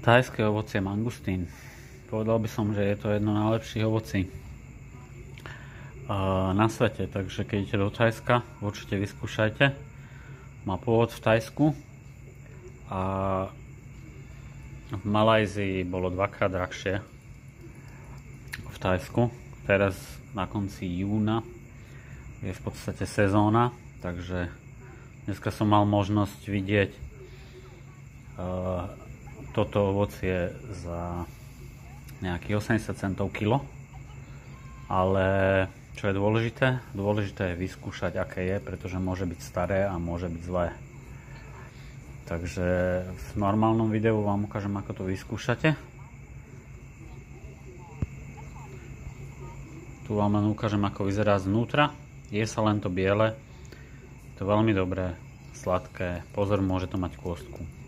Thajské ovocie mangustín. Povedal by som, že je to jedno z najlepších ovocí na svete, takže keď idete do Thajska, určite vyskúšajte. Má pôvod v Thajsku a v Malajzii bolo dvakrát drahšie v Thajsku. Teraz na konci júna je v podstate sezóna, takže dneska som mal možnosť vidieť toto ovocie za nejakých 80 centov kilo, ale čo je dôležité? Dôležité je vyskúšať, aké je, pretože môže byť staré a môže byť zlé. Takže v normálnom videu vám ukážem, ako to vyskúšate. Tu vám len ukážem, ako vyzerá znútra. Je sa len to biele. To je veľmi dobré, sladké. Pozor, môže to mať kôstku.